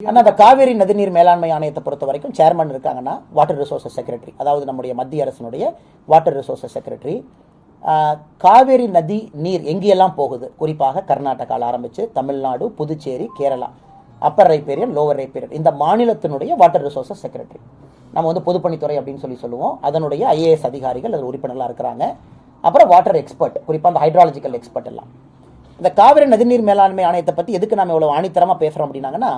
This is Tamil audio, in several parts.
ஆனால் அந்த காவேரி நதிநீர் மேலாண்மை ஆணையத்தை பொறுத்த வரைக்கும் சேர்மன் இருக்காங்கன்னா வாட்டர் ரிசோர்சஸ் செக்ரட்டரி, அதாவது நம்முடைய மத்திய அரசினுடைய வாட்டர் ரிசோர்சஸ் செக்ரட்டரி. காவேரி நதி நீர் எங்கெல்லாம் போகுது, குறிப்பாக கர்நாடகாவில் ஆரம்பித்து Tamil Nadu, Puducherry, Kerala, upper riparian, lower riparian, இந்த மாநிலத்தினுடைய வாட்டர் ரிசோர்சஸ் செக்ரட்டரி. நம்ம வந்து பொதுப்பணித்துறை அப்படின்னு சொல்லுவோம். அதனுடைய IAS அதிகாரிகள் அதில் உறுப்பினர்களாக இருக்கிறாங்க. அப்புறம் வாட்டர் எக்ஸ்பர்ட், குறிப்பாக அந்த ஹைட்ராலஜிக்கல் எக்ஸ்பர்ட் எல்லாம். இந்த காவிரி நதிநீர் மேலாண்மை ஆணையத்தை பற்றி எதுக்கு நம்ம இவ்வளோ ஆணித்தரமாக பேசுகிறோம் அப்படின்னாங்கன்னா,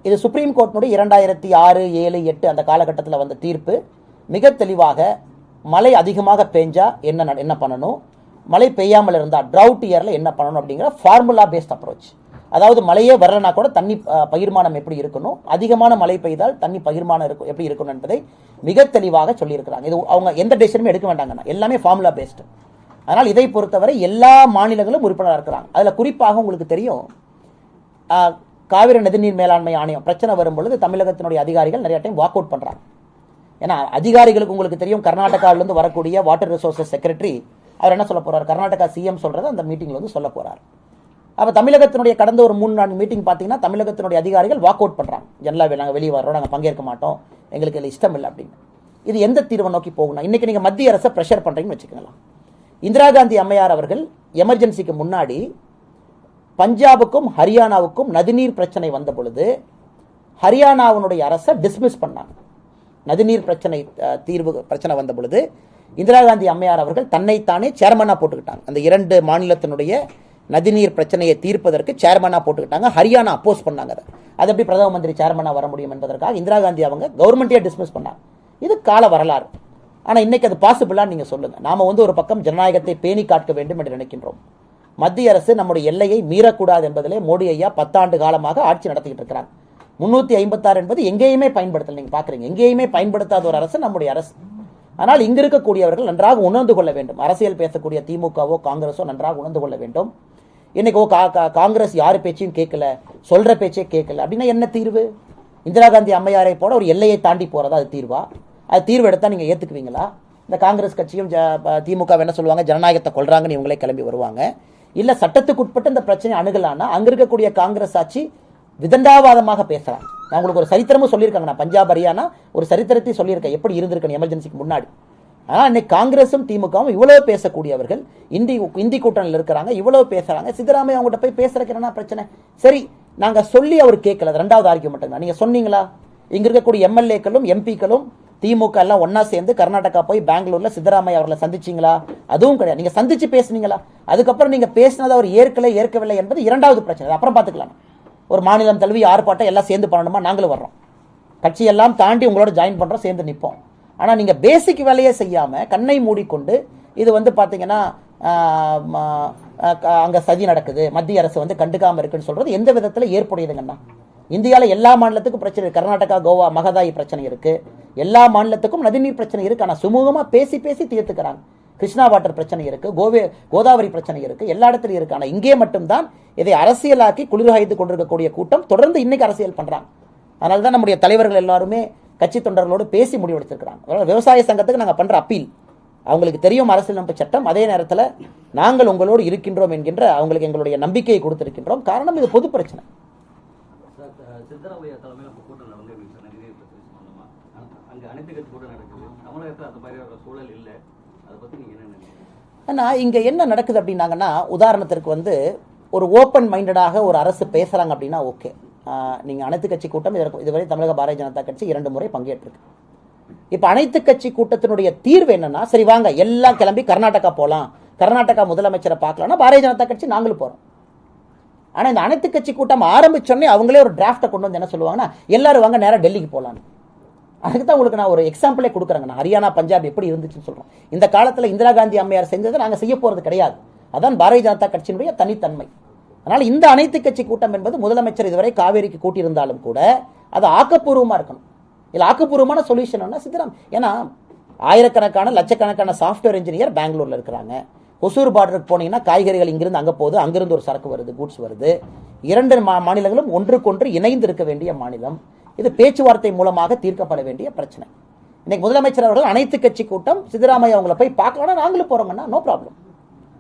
இது சுப்ரீம் கோர்ட்டினுடைய 2006, 7, 8 அந்த காலகட்டத்தில் வந்த தீர்ப்பு மிக தெளிவாக மழை அதிகமாக பெஞ்சா என்ன பண்ணணும், மழை பெய்யாமல் இருந்தால் ட்ரவுட் இயரில் என்ன பண்ணணும் அப்படிங்கிற ஃபார்முலா பேஸ்ட் அப்ரோச். அதாவது மழையே வரலனா கூட தண்ணி பகிர்மானம் எப்படி இருக்கணும், அதிகமான மழை பெய்தால் தண்ணி பகிர்மானம் எப்படி இருக்கணும் என்பதை மிக தெளிவாக சொல்லியிருக்கிறாங்க. இது அவங்க எந்த டெசிஷனுமே எடுக்க வேண்டாங்கண்ணா, எல்லாமே ஃபார்முலா பேஸ்டு. அதனால் இதை பொறுத்தவரை எல்லா மாநிலங்களும் உறுப்பினராக இருக்கிறாங்க. அதில் குறிப்பாக உங்களுக்கு தெரியும், காவிரி நதிநீர் மேலாண்மை ஆணையம் பிரச்சனை வரும்பொழுது தமிழகத்தினுடைய அதிகாரிகள் நிறைய டைம் வாக் அவுட் பண்ணுறாங்க. ஏன்னா அதிகாரிகளுக்கு உங்களுக்கு தெரியும், கர்நாடகாவிலிருந்து வரக்கூடிய வாட்டர் ரிசோர்சஸ் செக்ரட்டரி அவர் என்ன சொல்ல போறார், கர்நாடகா CM சொல்றதை அந்த மீட்டிங்ல வந்து சொல்ல போறார். அப்போ தமிழகத்தினுடைய கடந்த ஒரு 3-4 மீட்டிங் பார்த்தீங்கன்னா தமிழகத்தினுடைய அதிகாரிகள் வாக் அவுட் பண்ணுறாங்க. ஜெனரலாக நாங்கள் வெளியே வர்றோம், நாங்கள் பங்கேற்க மாட்டோம், எங்களுக்கு இதில் இஷ்டம் இல்லை அப்படின்னு. இது எந்த தீர்வை நோக்கி போகணும்? இன்னைக்கு நீங்கள் மத்திய அரசை ப்ரெஷர் பண்ணுறீங்கன்னு வச்சுக்கலாம். இந்திரா காந்தி அம்மையார் அவர்கள் எமர்ஜென்சிக்கு முன்னாடி பஞ்சாபுக்கும் ஹரியானாவுக்கும் நதிநீர் பிரச்சனை வந்த பொழுது ஹரியானாவுடைய அரசை டிஸ்மிஸ் பண்ணாங்க. நதிநீர் பிரச்சனை வந்த பொழுது இந்திரா காந்தி அம்மையார் அவர்கள் தன்னைத்தானே சேர்மனாக போட்டுக்கிட்டாங்க. அந்த 2 மாநிலத்தினுடைய நதிநீர் பிரச்சனையை தீர்ப்பதற்கு சேர்மனாக போட்டுக்கிட்டாங்க. ஹரியானா அப்போஸ் பண்ணாங்க. அது எப்படி பிரதம மந்திரி சேர்மனாக வர முடியும் என்பதற்காக இந்திரா காந்தி அவங்க கவர்மெண்ட்டே டிஸ்மிஸ் பண்ணாங்க. இது கால வரலாறு. ஆனால் இன்னைக்கு அது பாசிபிளான்னு நீங்கள் சொல்லுங்கள். நாம் வந்து ஒரு பக்கம் ஜனநாயகத்தை பேணி காக்க வேண்டும் என்று நினைக்கின்றோம். மத்திய அரசு நம்முடைய எல்லையை மீறக்கூடாது என்பதிலே மோடி ஐயா 10 ஆண்டு காலமாக ஆட்சி நடத்திக்கிட்டு இருக்கிறாங்க. 356 என்பது எங்கேயுமே பயன்படுத்தல. நீங்கள் பார்க்குறீங்க, எங்கேயுமே பயன்படுத்தாத ஒரு அரசு நம்முடைய அரசு. ஆனால் இங்கு இருக்கக்கூடியவர்கள் நன்றாக உணர்ந்து கொள்ள வேண்டும். அரசியல் பேசக்கூடிய திமுகவோ காங்கிரஸோ நன்றாக உணர்ந்து கொள்ள வேண்டும். இன்னைக்கு காங்கிரஸ் யாரு பேச்சையும் கேட்கல, சொல்ற பேச்சே கேட்கல அப்படின்னா என்ன தீர்வு? இந்திரா காந்தி அம்மையாரை போல ஒரு எல்லையை தாண்டி போறதா அது தீர்வா? அது தீர்வு எடுத்தா நீங்க ஏத்துக்குவீங்களா? இந்த காங்கிரஸ் கட்சியும் திமுக என்ன சொல்லுவாங்க, ஜனநாயகத்தை கொள்றாங்கன்னு இவங்களே கிளம்பி வருவாங்க. இல்ல சட்டத்துக்கு உட்பட்டு இந்த பிரச்சனை அணுகலான்னா அங்க இருக்கக்கூடிய காங்கிரஸ் ஆட்சி விதண்டாவாதமாக பேசலாம். நான் உங்களுக்கு ஒரு சரித்திரமும் சொல்லியிருக்காங்க. நான் பஞ்சாப், ஹரியானா ஒரு சரித்திரத்தை சொல்லியிருக்கேன் எப்படி இருந்திருக்கேன் எமர்ஜென்சிக்கு முன்னாடி. ஆனால் இன்னைக்கு காங்கிரஸும் திமுகவும் இவ்வளவு பேசக்கூடியவர்கள், இந்தி கூட்டணியில் இருக்கிறாங்க, இவ்வளவு பேசுறாங்க. சித்தராமையா அவங்ககிட்ட போய் பேசுறதுக்கு பிரச்சனை? சரி, நாங்க சொல்லி அவர் கேட்கல, 2வது ஆர்கியூமெண்ட் தான். நீங்க சொன்னீங்களா? இங்க இருக்கக்கூடிய MLA-க்களும் MP-க்களும் திமுக எல்லாம் ஒன்னா சேர்ந்து கர்நாடகா போய் பெங்களூர்ல சித்தராமையா அவர்களை சந்திச்சீங்களா? அதுவும் கிடையாது. நீங்க சந்திச்சு பேசுனீங்களா? அதுக்கப்புறம் நீங்க பேசினதை அவர் ஏற்கவில்லை என்பது 2வது பிரச்சனை. அப்புறம் பார்த்துக்கலாம். ஒரு மாநிலம் தழுவி ஆர்ப்பாட்டம் எல்லாம் சேர்ந்து பண்ணணுமா? நாங்களும் வர்றோம், கட்சி எல்லாம் தாண்டி உங்களோட ஜாயின் பண்றோம், சேர்ந்து நிற்போம். ஆனா நீங்க பேசிக் வேலையே செய்யாம கண்ணை மூடிக்கொண்டு இது வந்து பாத்தீங்கன்னா அங்க சதி நடக்குது, மத்திய அரசு வந்து கண்டுக்காம இருக்குன்னு சொல்றது எந்த விதத்துல ஏற்புடையதுங்கன்னா? இந்தியாவில் எல்லா மாநிலத்துக்கும் பிரச்சனை இருக்கு. கர்நாடகா, கோவா, மகதாயி பிரச்சனை இருக்கு. எல்லா மாநிலத்துக்கும் நதிநீர் பிரச்சனை இருக்கு. ஆனால் சுமூகமா பேசி தீர்த்துக்கிறாங்க. கிருஷ்ணா வாட்டர் பிரச்சனை இருக்கு, கோதாவரி பிரச்சனை இருக்கு, எல்லா இடத்துலையும் இருக்கு. ஆனால் இங்கே மட்டும்தான் இதை அரசியலாக்கி குளிர்காய்ந்து கொண்டிருக்கக்கூடிய கூட்டம் தொடர்ந்து இன்னைக்கு அரசியல் பண்றாங்க. அதனால தான் நம்முடைய தலைவர்கள் எல்லாருமே கட்சி தொண்டர்களோடு பேசி முடிவெடுத்திருக்கிறாங்க. விவசாய சங்கத்துக்கு நாங்கள் பண்ற அப்பீல், அவங்களுக்கு தெரியும் அரசியலமைப்பு சட்டம், அதே நேரத்தில் நாங்கள் உங்களோடு இருக்கின்றோம் என்கின்ற அவங்களுக்கு எங்களுடைய நம்பிக்கையை கொடுத்திருக்கின்றோம். காரணம் இது பொது பிரச்சனை. சித்தராமையா தலைமையில் கூட்டம் நடந்து நதிநீர் பிரச்சனை சம்பந்தமா அங்கே அனைத்து கட்சி கூட்டம் நடக்குது. தமிழகத்தில் அந்த மாதிரியான சூழல் இல்லை. அதை பற்றி நீங்கள் என்ன நினைக்கிறீங்க? ஆனால் இங்கே என்ன நடக்குது அப்படின்னாங்கன்னா, உதாரணத்திற்கு வந்து ஒரு ஓப்பன் மைண்டடாக ஒரு அரசு பேசுகிறாங்க அப்படின்னா ஓகே. நீங்கள் அனைத்து கட்சி கூட்டம் இதுவரை தமிழக பாரதிய ஜனதா கட்சி 2 முறை பங்கேற்றிருக்கு. இப்போ அனைத்து கட்சி கூட்டத்தினுடைய தீர்வு என்னன்னா, சரி வாங்க எல்லாம் கிளம்பி கர்நாடகா போகலாம், கர்நாடகா முதலமைச்சரை பார்க்கலாம்னா பாரதிய ஜனதா கட்சி நாங்களும் போகிறோம். ஆனால் இந்த அனைத்து கட்சி கூட்டம் ஆரம்பிச்சோடனே அவங்களே ஒரு டிராஃப்டை கொண்டு வந்து என்ன சொல்லுவாங்கன்னா, எல்லாரும் வாங்க நேராக டெல்லிக்கு போகலான்னு. அதுக்கு தான் உங்களுக்கு நான் ஒரு எக்ஸாம்பிளே கொடுக்குறேங்க. நான் ஹரியானா, பஞ்சாப் எப்படி இருந்துச்சுன்னு சொல்கிறோம். இந்த காலத்தில் இந்திரா காந்தி அம்மையார் செஞ்சதை நாங்கள் செய்ய போகிறது கிடையாது. அதான் பாரதிய ஜனதா கட்சியினுடைய தனித்தன்மை. அதனால் இந்த அனைத்து கட்சி கூட்டம் என்பது முதலமைச்சர் இதுவரை காவேரிக்கு கூட்டியிருந்தாலும் கூட அது ஆக்கப்பூர்வமாக இருக்கணும். இல்லை ஆக்கப்பூர்வமான சொல்யூஷன் சித்தராம். ஏன்னா ஆயிரக்கணக்கான லட்சக்கணக்கான சாஃப்ட்வேர் இன்ஜினியர் பெங்களூர்ல இருக்கிறாங்க. ஒசூர் பார்டருக்கு போனீங்கன்னா காய்கறிகள் இங்கிருந்து அங்கே போகுது, அங்கிருந்து ஒரு சரக்கு வருது, கூட்ஸ் வருது. 2 மாநிலங்களும் ஒன்றுக்கொன்று இணைந்து இருக்க வேண்டிய மாநிலம். இது பேச்சுவார்த்தை மூலமாக தீர்க்கப்பட வேண்டிய பிரச்சனை. இன்னைக்கு முதலமைச்சர் அவர்கள் அனைத்து கட்சி கூட்டம், சித்தராமையா அவங்களை போய் பார்க்கலாம், நாங்களும் போறோங்கன்னா நோ ப்ராப்ளம்.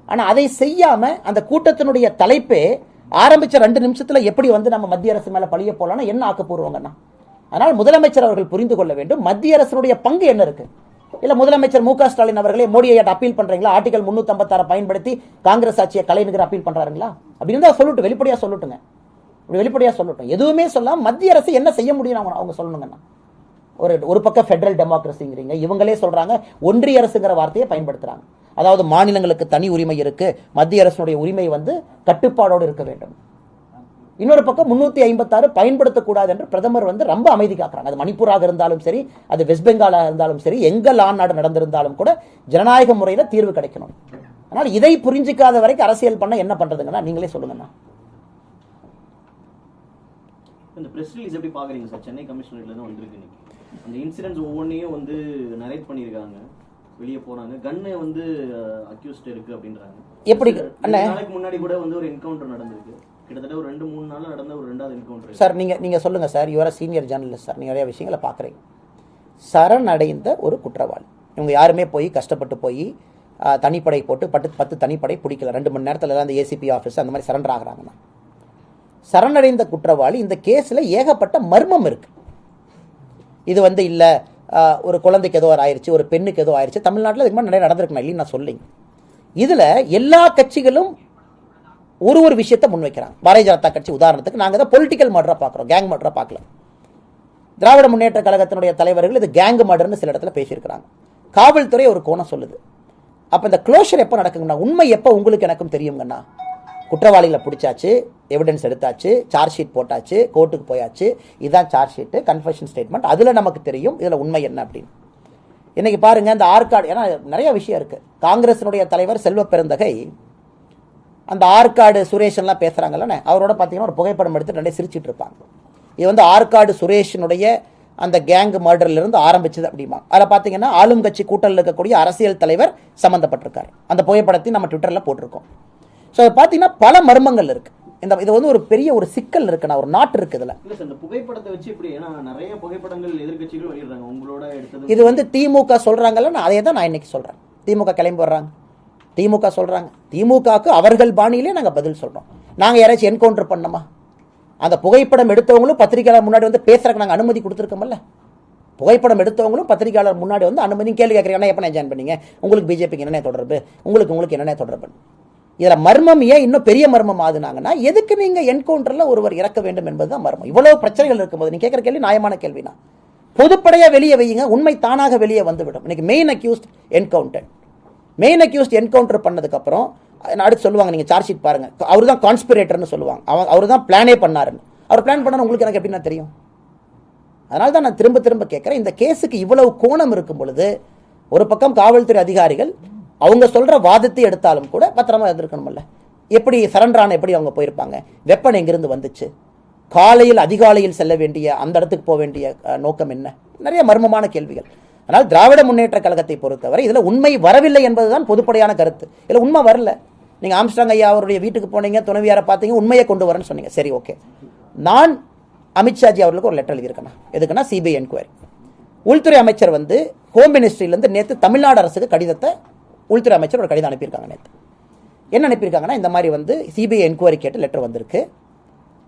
ஆனால் அதை செய்யாம அந்த கூட்டத்தினுடைய தலைப்பே ஆரம்பிச்ச 2 நிமிஷத்துல எப்படி வந்து நம்ம மத்திய அரசு மேல பழிய போலாம்னா என்ன ஆக்கப்பூர்வங்கன்னா, அதனால் முதலமைச்சர் அவர்கள் புரிந்து கொள்ள வேண்டும் மத்திய அரசுடைய பங்கு என்ன இருக்கு. இல்ல முதலமைச்சர் மு.க. ஸ்டாலின் அவர்களே மோடியை அப்பீல் பண்றீங்களா, ஆர்டிகல் 356 பயன்படுத்தி காங்கிரஸ் ஆட்சியை கலைஞர் அப்பீல் பண்றாருங்களா அப்படின்னு சொல்லட்டும், வெளிப்படையா சொல்லட்டுங்க, வெளிப்படையா சொல்லட்டும். எதுவுமே சொல்லாம மத்திய அரசு என்ன செய்ய முடியும் அவங்க சொல்லணுங்கன்னா, ஒரு பக்கம் ஃபெடரல் டெமோக்ரஸிங்கிறீங்க, இவங்களே சொல்றாங்க ஒன்றிய அரசுங்கிற வார்த்தையை பயன்படுத்துறாங்க. அதாவது மாநிலங்களுக்கு தனி உரிமை இருக்கு, மத்திய அரசுடைய உரிமை வந்து கட்டுப்பாடோடு இருக்க வேண்டும். இன்னொரு பக்கம் 356 பயன்படுத்தக்கூடாது என்று பிரதமர் வந்து ரொம்ப அமைதி காக்குறாங்க. அது மணிப்பூராக இருந்தாலும் சரி, அது வெஸ்ட் பெங்காலாக இருந்தாலும் சரி, எங்க நாடு நடந்திருந்தாலும் கூட ஜனநாயக முறையில் தீர்வு கிடைக்கணும். ஆனால் இதை புரிஞ்சிக்காத வரைக்கும் அரசியல் பண்ண என்ன பண்றதுங்கன்னா நீங்களே சொல்லுங்கண்ணா. இந்த பிரஸ் ரிலீஸ் எப்படி பாக்குறீங்க சார்? சென்னை கமிஷனரேட்ல இருந்து வந்திருக்கு இன்னைக்கு. அந்த இன்சிடென்ட்ஸ் ஒவ்வொன்றையும் வந்து நரேட் பண்ணியிருக்காங்க, வெளியே போனாங்க, கன்னு வந்து அக்யூஸ்ட் இருக்கு அப்படின்றாங்க. எப்படி நாளைக்கு முன்னாடி கூட வந்து ஒரு என்கவுண்டர் நடந்திருக்கு, கிட்டத்தட்ட ஒரு 2-3 நாள் நடந்த ஒரு 2வது என்கவுண்டர். சார் நீங்க சொல்லுங்க sir, your senior journalist sir, நீங்க நிறைய விஷயங்களை பாக்குறீங்க. சரணடைந்த ஒரு குற்றவாளி, இவங்க யாருமே போய் கஷ்டப்பட்டு போய் தனிப்படை போட்டு 10 தனிப்படை பிடிக்கல, 2 மணி நேரத்தில் அந்த ஏசிபி ஆஃபீஸ் அந்த மாதிரி சரண்டர் ஆகுறாங்கன்னா. சரணடைந்த குற்றவாளி இந்த கேஸ்ல ஏகப்பட்ட மர்மம் இருக்கு. இது வந்து இல்ல ஒரு குழந்தைக்கு ஏதோ ஆயிடுச்சு, ஒரு பெண்ணுக்கு ஏதோ ஆயிடுச்சு, தமிழ்நாட்டில் இதுக்கு மாதிரி நிறைய நடந்திருக்கணும் இல்லைன்னு நான் சொல்லிங்க. இதுல எல்லா கட்சிகளும் ஒரு விஷயத்தை முன்வைக்கிறாங்க. பாரதிய ஜனதா கட்சி உதாரணத்துக்கு நாங்கள் தான் பொலிட்டிக்கல் மர்டரா பார்க்குறோம், கேங் மர்டரா பார்க்கல. திராவிட முன்னேற்ற கழகத்தினுடைய தலைவர்கள் இது கேங் மர்டர்னு சில இடத்துல பேசியிருக்கிறாங்க. காவல்துறை ஒரு கோணம் சொல்லுது. அப்ப இந்த க்ளோஷர் எப்போ நடக்குங்கண்ணா, உண்மை எப்போ உங்களுக்கு எனக்கும் தெரியுங்கண்ணா? குற்றவாளிகளை பிடிச்சாச்சு, எவிடன்ஸ் எடுத்தாச்சு, சார்ஜ் ஷீட் போட்டாச்சு, கோர்ட்டுக்கு போயாச்சு, இதுதான் சார்ஜ் ஷீட்டு, கன்ஃபெஷன் ஸ்டேட்மெண்ட், அதுல நமக்கு தெரியும் இதுல உண்மை என்ன அப்படின்னு. இன்னைக்கு பாருங்க இந்த ஆற்காடு, ஏன்னா நிறைய விஷயம் இருக்கு. காங்கிரசினுடைய தலைவர் செல்வ பெருந்தகை அந்த ஆற்காடு சுரேஷ் எல்லாம் பேசுறாங்கல்ல, அவரோட பார்த்தீங்கன்னா ஒரு புகைப்படம் எடுத்து ரெண்டே சிரிச்சிட்டு இருப்பாங்க. இது வந்து ஆற்காடு சுரேஷனுடைய அந்த கேங் மர்டர்ல இருந்து ஆரம்பிச்சது அப்படிமா. அதில் பார்த்தீங்கன்னா ஆளும் கட்சி கூட்டத்தில் இருக்கக்கூடிய அரசியல் தலைவர் சம்பந்தப்பட்டிருக்காரு. அந்த புகைப்படத்தையும் நம்ம ட்விட்டர்ல போட்டிருக்கோம். ஸோ அதை பார்த்தீங்கன்னா பல மர்மங்கள் இருக்கு. இது வந்து ஒரு பெரிய ஒரு சிக்கல் இருக்குண்ணா, ஒரு நாட்டு இருக்குது இதுல. இந்த புகைப்படத்தை வச்சு இப்படி ஏன்னா நிறைய புகைப்படங்கள் எதிர்க்கட்சிகள் வெளியிடுறாங்க, உங்களோட எடுத்தது. இது வந்து திமுக சொல்றாங்கல்ல, அதே தான் நான் இன்னைக்கு சொல்றேன். திமுக கிளம்பி வர்றாங்க, திமுக சொல்றாங்க, திமுகவுக்கு அவர்கள் பாணியிலே நாங்க பதில் சொல்றோம். நாங்க யாராச்சும் என்கவுண்டர் பண்ணோமா? அந்த புகைப்படம் எடுத்தவங்களும் பத்திரிகையாளர் முன்னாடி வந்து பேசுறதுக்கு நாங்க அனுமதி கொடுத்துருக்கோம்ல. புகைப்படம் எடுத்தவங்களும் பத்திரிகையாளர் முன்னாடி வந்து அனுமதி கேள்வி கேட்கறீங்க, எப்ப ஜாயின் பண்ணீங்க, உங்களுக்கு பிஜேபிக்கு என்னென்ன தொடர்பு, உங்களுக்கு என்னென்ன தொடர்பு. இதுல மர்மம் ஏன் இன்னும் பெரிய மர்மம் ஆகுனாங்கன்னா, எதுக்கு நீங்க என்கவுண்டர்ல ஒருவர் இறக்க வேண்டும் என்பதுதான் மர்மம். இவ்வளவு பிரச்சனைகள் இருக்கும்போது நீங்க கேட்கிற கேள்வி நியாயமான கேள்வினா, பொதுப்படையா வெளியே வையுங்க, உண்மை தானாக வெளியே வந்துவிடும். இன்னைக்கு மெயின் அக்யூஸ்ட் என்கவுண்டர் பண்ணதுக்கு அப்புறம் அடுத்து சொல்லுவாங்க, நீங்க சார்ஜ் ஷீட் பாருங்க, அவர் தான் கான்ஸ்பிரேட்டர்னு சொல்லுவாங்க, அவர் தான் பிளானே பண்ணாருன்னு. அவர் பிளான் பண்ணா உங்களுக்கு எனக்கு எப்படின்னா தெரியும்? அதனால தான் நான் திரும்ப கேட்கிறேன், இந்த கேஸுக்கு இவ்வளவு கோணம் இருக்கும் பொழுது ஒரு பக்கம் காவல்துறை அதிகாரிகள் அவங்க சொல்ற வாதத்தை எடுத்தாலும் கூட பத்திரமா இருந்திருக்கணும்ல. எப்படி சரண்டரான எப்படி அவங்க போயிருப்பாங்க? வெப்பன் எங்கிருந்து வந்துச்சு? காலையில் அதிகாலையில் செல்ல வேண்டிய அந்த இடத்துக்கு போக வேண்டிய நோக்கம் என்ன? நிறைய மர்மமான கேள்விகள். ஆனால் திராவிட முன்னேற்ற கழகத்தை பொறுத்தவரை இதுல உண்மை வரவில்லை என்பதுதான் பொதுப்படையான கருத்து. இதுல உண்மை வரல. நீங்க ஆம்ஸ்ட்ராங் ஐயா அவருடைய வீட்டுக்கு போனீங்க, துணைவியாரை பார்த்தீங்க, உண்மையை கொண்டு வரேன்னு சொன்னீங்க. சரி, ஓகே. நான் அமித்ஷாஜி அவர்களுக்கு ஒரு லெட்டர் எழுதியிருக்கேன். எதுக்குன்னா சிபிஐ என்கொயரி. உள்துறை அமைச்சர் வந்து ஹோம் மினிஸ்ட்ரியிலிருந்து நேற்று தமிழ்நாடு அரசுக்கு கடிதத்தை உள்துறை அமைச்சர் ஒரு கடிதம் அனுப்பியிருக்காங்க. நேற்று என்ன அனுப்பியிருக்காங்கன்னா, இந்த மாதிரி வந்து சிபிஐ என்கொயரி கேட்டு லெட்டர் வந்திருக்கு,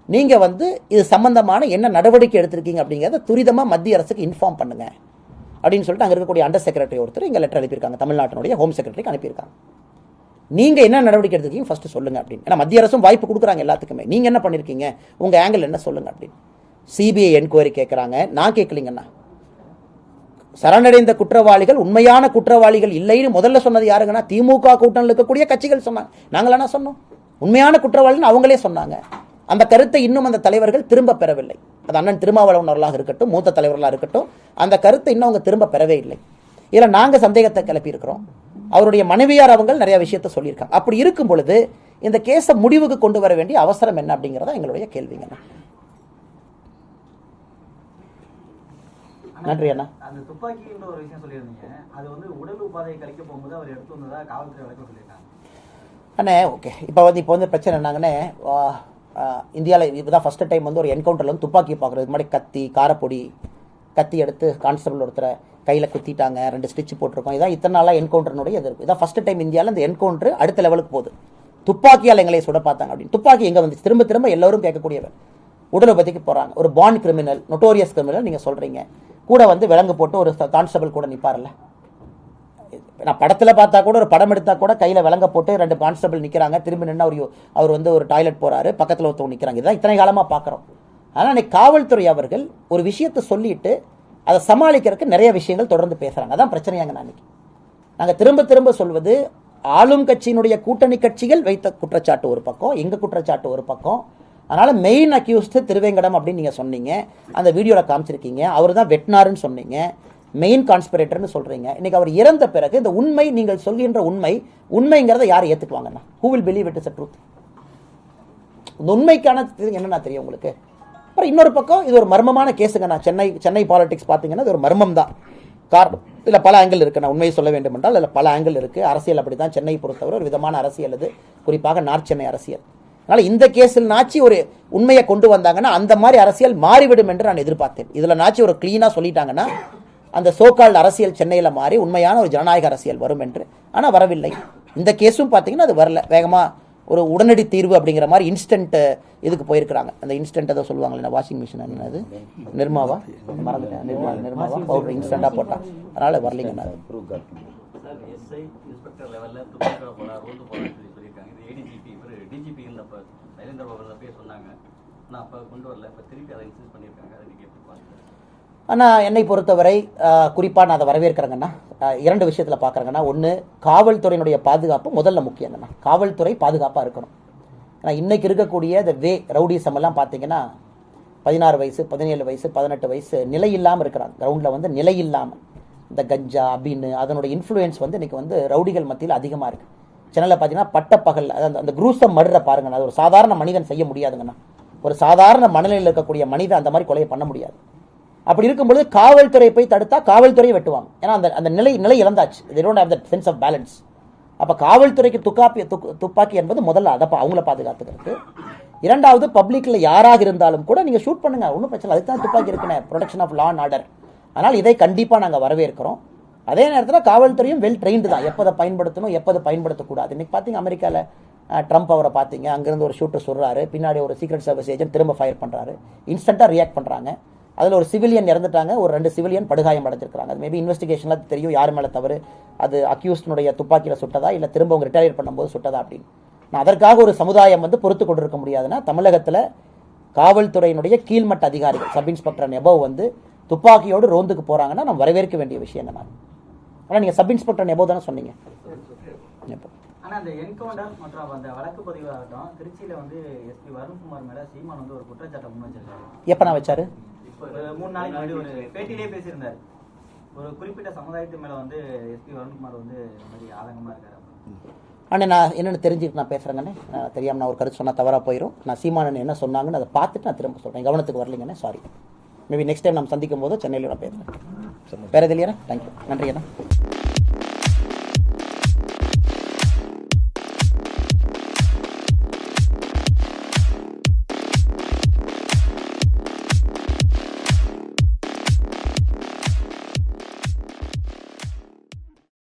நீங்க வந்து இது சம்பந்தமான என்ன நடவடிக்கை எடுத்திருக்கீங்க அப்படிங்கிறத துரிதமா மத்திய அரசுக்கு இன்ஃபார்ம் பண்ணுங்க அப்படின்னு சொல்லிட்டு அங்க இருக்கக்கூடிய அண்டர் செக்ரட்டரி ஒருத்தர் இங்க லெட்டர் அனுப்பியிருக்காங்க, தமிழ்நாட்டினுடைய ஹோம் செக்ரட்டரிக்கு அனுப்பியிருக்காங்க. நீங்க என்ன நடவடிக்கை எடுத்திருக்கீங்க ஃபர்ஸ்ட் சொல்லுங்க அப்படின்னு. ஏன்னா மத்திய அரசும் வாய்ப்பு கொடுக்குறாங்க எல்லாத்துக்குமே, நீங்க என்ன பண்ணிருக்கீங்க, உங்க ஆங்கிள் என்ன சொல்லுங்க அப்படின்னு. சிபிஐ என்கொயரி கேட்கறாங்க. நான் கேட்கலீங்கண்ணா, சரணடைந்த குற்றவாளிகள் உண்மையான குற்றவாளிகள் இல்லைன்னு முதல்ல சொன்னது யாருங்கன்னா, திமுக கூட்டணியில் இருக்கக்கூடிய கட்சிகள் சொன்னாங்க. நாங்கள் என்ன சொன்னோம்? உண்மையான குற்றவாளின்னு அவங்களே சொன்னாங்க. அந்த கருத்தை இன்னும் அந்த தலைவர்கள் திரும்ப பெறவில்லை. அது அண்ணன் திருமாவளவன் அவர்களாக இருக்கட்டும், மூத்த தலைவர்களாக இருக்கட்டும், அந்த கருத்தை இன்னும் அவங்க திரும்ப பெறவே இல்லை. இதில் நாங்கள் சந்தேகத்தை கிளப்பி இருக்கிறோம். அவருடைய மனைவியார் அவங்க நிறைய விஷயத்த சொல்லியிருக்காங்க. அப்படி இருக்கும் பொழுது இந்த கேஸை முடிவுக்கு கொண்டு வர வேண்டிய அவசரம் என்ன அப்படிங்கிறதா எங்களுடைய கேள்விங்க. நன்றி அண்ணா. அந்த துப்பாக்கின்ற ஒரு விஷயம் சொல்லியிருந்தீங்க, அது வந்து உடல் உபாதையை கழிக்க போகும்போது அவர் எடுத்து வந்ததா காவல்துறை வழக்கம் சொல்லியிருக்காங்க. அண்ணே ஓகே. இப்போ வந்து பிரச்சனை என்னங்கண்ணே, இந்தியாவில் இதுதான் ஃபர்ஸ்ட் டைம் வந்து ஒரு என்கவுண்டரில் வந்து துப்பாக்கி பார்க்குறது முன்னாடி கத்தி காரப்பொடி கத்தி எடுத்து கான்ஸ்டபிள் ஒருத்தரை கையில் குத்திட்டாங்க, 2 ஸ்டிச் போட்டிருக்கோம். இதான் இத்தனை நாளாக என்கவுண்டர்னுடைய இது இருக்கும். இதான் ஃபர்ஸ்ட் டைம் இந்தியாவில் இந்த என்கவுண்டர் அடுத்த லெவலுக்கு போகுது. துப்பாக்கியால் எங்களை சுட பார்த்தாங்க அப்படின்னு. துப்பாக்கி எங்கே வந்துச்சு? திரும்ப திரும்ப எல்லோரும் கேட்கக்கூடியவர். உடலை பற்றிக்கு போகிறாங்க. ஒரு பாண்ட் கிரிமினல், நொட்டோரியஸ் கிரிமினல் நீங்கள் சொல்கிறீங்க. கூட வந்து விலங்கு போட்டு ஒரு கான்ஸ்டபிள் கூட நிற்பார்ல. நான் படத்தில் பார்த்தா கூட, ஒரு படம் எடுத்தால் கூட கையில் விலங்க போட்டு 2 கான்ஸ்டபிள் நிற்கிறாங்க. திரும்பி நின்று அவர் வந்து ஒரு டாய்லெட் போகிறாரு, பக்கத்தில் ஒருத்தவங்க நிற்கிறாங்க. இதுதான் இத்தனை காலமாக பார்க்குறோம். ஆனால் இன்னைக்கு காவல்துறை அவர்கள் ஒரு விஷயத்தை சொல்லிட்டு அதை சமாளிக்கிறதுக்கு நிறைய விஷயங்கள் தொடர்ந்து பேசுகிறாங்க. அதான் பிரச்சனையாங்க. நாங்கள் திரும்ப திரும்ப சொல்வது, ஆளும் கட்சியினுடைய கூட்டணி கட்சிகள் வைத்த குற்றச்சாட்டு ஒரு பக்கம், எங்கள் குற்றச்சாட்டு ஒரு பக்கம். அதனால் மெயின் அக்யூஸ்டு திருவேங்கடம் அப்படின்னு நீங்கள் சொன்னீங்க, அந்த வீடியோவில் காமிச்சிருக்கீங்க. அவர் தான் வெட்டினாருன்னு சொன்னீங்க, மெயின் கான்ஸ்பிரேட்டர்னு சொல்கிறீங்க. இன்றைக்கி அவர் இறந்த பிறகு இந்த உண்மை, நீங்கள் சொல்கின்ற உண்மைங்கிறத யார் ஏற்றுக்குவாங்கண்ணா? Who will believe it is a truth? இந்த உண்மைக்கான என்னன்னா தெரியும் உங்களுக்கு? அப்புறம் இன்னொரு பக்கம் இது ஒரு மர்மமான கேஸுங்கண்ணா. சென்னை பாலிடிக்ஸ் பார்த்தீங்கன்னா இது ஒரு மர்மம் தான். காரணம் இதில் பல ஆங்கிள் இருக்குது. நான் உண்மையை சொல்ல வேண்டும் என்றால் இதில் பல ஆங்கிள் இருக்குது. அரசியல் அப்படி தான். சென்னை பொறுத்தவரை ஒரு விதமான அரசியல் அது, குறிப்பாக நார்த் சென்னை அரசியல். அதனால் இந்த கேஸில் நாச்சி ஒரு உண்மையை கொண்டு வந்தாங்கன்னா அந்த மாதிரி அரசியல் மாறிவிடும் என்று நான் எதிர்பார்த்தேன். இதில் நாச்சி ஒரு கிளீனாக சொல்லிட்டாங்கன்னா அந்த சோகால்டு அரசியல் சென்னையில் மாறி உண்மையான ஒரு ஜனநாயக அரசியல் வரும் என்று. ஆனால் வரவில்லை. இந்த கேஸும் பார்த்தீங்கன்னா அது வரல. வேகமாக ஒரு உடனடி தீர்வு அப்படிங்கிற மாதிரி இன்ஸ்டன்ட் இதுக்கு போயிருக்கிறாங்க. அந்த இன்ஸ்டன்ட் ஏதோ சொல்லுவாங்களே, வாஷிங் மிஷின் என்னது, நிர்மாவா, மறந்துட்டேன், நிர்மாவா பவுடர் இன்ஸ்டண்டாக போட்டால், அதனால் வரலிங்க. சார் எஸ்ஐ இன்ஸ்பெக்டர் லெவலில் துப்பாக்கியோட போகலாம், ரோந்து போகலாம்னு சொல்லியிருக்காங்க. இது ஏடிஜிபி, இவர் டிஜிபி இருந்தப்போ சைலேந்திர பாபு அப்பயே சொன்னாங்க. ஆனால் அப்போ கொண்டு வரல. இப்போ திருப்பி அதை இன்சிஸ்ட் பண்ணியிருக்காங்க. அதை நீங்கள் எப்படி பார்க்குறீங்க? ஆனால் என்னை பொறுத்தவரை குறிப்பாக நான் அதை வரவேற்கிறேங்கண்ணா. 2 விஷயத்தில் பார்க்குறேங்கண்ணா. ஒன்று, காவல்துறையினுடைய பாதுகாப்பு முதல்ல முக்கியங்கண்ணா. காவல்துறை பாதுகாப்பாக இருக்கணும். ஏன்னா இன்றைக்கி இருக்கக்கூடிய இந்த ரவுடிசம் எல்லாம் பார்த்தீங்கன்னா 16 வயசு, 17 வயசு, 18 வயசு நிலை இல்லாமல் இருக்கிறாங்க. கிரவுண்டில் வந்து நிலை இல்லாமல் இந்த கஞ்சா அப்படின்னு அதனுடைய இன்ஃப்ளூயன்ஸ் வந்து இன்றைக்கி வந்து ரவுடிகள் மத்தியில் அதிகமாக இருக்குது. சென்னையில் பார்த்தீங்கன்னா பட்டப்பகல் அந்த குரூசம் மர்டரை பாருங்கண்ணா. அது ஒரு சாதாரண மனிதன் செய்ய முடியாதுங்கண்ணா. ஒரு சாதாரண மனநிலையில் இருக்கக்கூடிய மனிதன் அந்த மாதிரி கொலையை பண்ண முடியாது. அப்படி இருக்கும்பொழுது காவல்துறை போய் தடுத்தா காவல்துறையை வெட்டுவாங்க. ஏன்னா அந்த நிலை இழந்தாச்சு. they don't have that sense of balance. அப்போ காவல்துறைக்கு துப்பாக்கி என்பது முதல்ல அதை அவங்கள பாதுகாத்துக்கிறது. 2வது, பப்ளிக்கில் யாராக இருந்தாலும் கூட நீங்கள் ஷூட் பண்ணுங்க, ஒன்றும் பிரச்சனை. அதுக்கு தான் துப்பாக்கி இருக்குன்னு, protection of law and order. அதனால் இதை கண்டிப்பாக நாங்கள் வரவேற்கிறோம். அதே நேரத்தில் காவல்துறையும் வெல் ட்ரெயின்டு தான். எப்போதை பயன்படுத்தணும், எப்போதை பயன்படுத்தக்கூடாது. இன்றைக்கி பார்த்தீங்க அமெரிக்காவில் ட்ரம்ப் அவரை பார்த்தீங்க, அங்கேருந்து ஒரு ஷூட்டர் சொல்கிறாரு, பின்னாடி ஒரு சீக்ரெட் சர்வீஸ் ஏஜென்ட் திரும்ப ஃபயர் பண்ணுறாரு, இன்ஸ்டண்ட்டாக ரியாக்ட் பண்ணுறாங்க. அதில் ஒரு சிவிலியன் இறந்துட்டாங்க, ஒரு 2 சிவிலியன் படுகாயம் அடைஞ்சிருக்காங்க. அது மேபி இன்வெஸ்டிகேஷனில் தெரியும் யார் மேலே தவறு, அது அக்யூஸ்டுடைய துப்பாக்கியில் சுட்டதா இல்லை திரும்ப அவங்க ரிட்டையர் பண்ணும்போது சுட்டதா அப்படின்னு. நான் அதற்காக ஒரு சமுதாயம் வந்து பொறுத்து கொண்டிருக்க முடியாதுன்னா, தமிழகத்தில் காவல்துறையினுடைய கீழ்மட்ட அதிகாரிகள், சப் இன்ஸ்பெக்டர் அண்ட் எபோவ் வந்து துப்பாக்கியோடு ரோந்துக்கு போகிறாங்கன்னா நம்ம வரவேற்க வேண்டிய விஷயம் தான். ஆனால் நீங்கள் சப் இன்ஸ்பெக்டர் அண்ட் எபோவ் தானே சொன்னீங்க. ஆனால் அந்த என்கவுண்டர் மற்றும் அந்த வழக்கு பதிவு ஆகட்டும், திருச்சியில் வந்து எஸ்பி வருண்குமார் மேலே சீமான் வந்து ஒரு குற்றச்சாட்டை முன் வச்சிருக்காரு. எப்போ நான் வச்சாரு? ஒரு 3 நாளைக்கு முன்னாடி ஒரு பேட்டியிலே பேசியிருந்தார். ஒரு குறிப்பிட்ட சமுதாயத்து மேலே வந்து எஸ்பி வருண்குமார் வந்து இந்த மாதிரி ஆதங்கமாக இருக்காரு. ஆனால் நான் என்னென்னு தெரிஞ்சுக்கிட்டு நான் பேசுகிறேங்கண்ணே. தெரியாமல் நான் ஒரு கருத்து சொன்னால் தவறாக போயிடும். நான் சீமானன் என்ன சொன்னாங்கன்னு அதை பார்த்துட்டு நான் திரும்ப சொல்கிறேன். கவனத்துக்கு வரலைங்கண்ணே, சாரி. மேபி நெக்ஸ்ட் டைம் நம்ம சந்திக்கும் போது சென்னையில் நான் பேசுகிறேன். வேறு எது இல்லையா? தேங்க்யூ, நன்றி அண்ணா.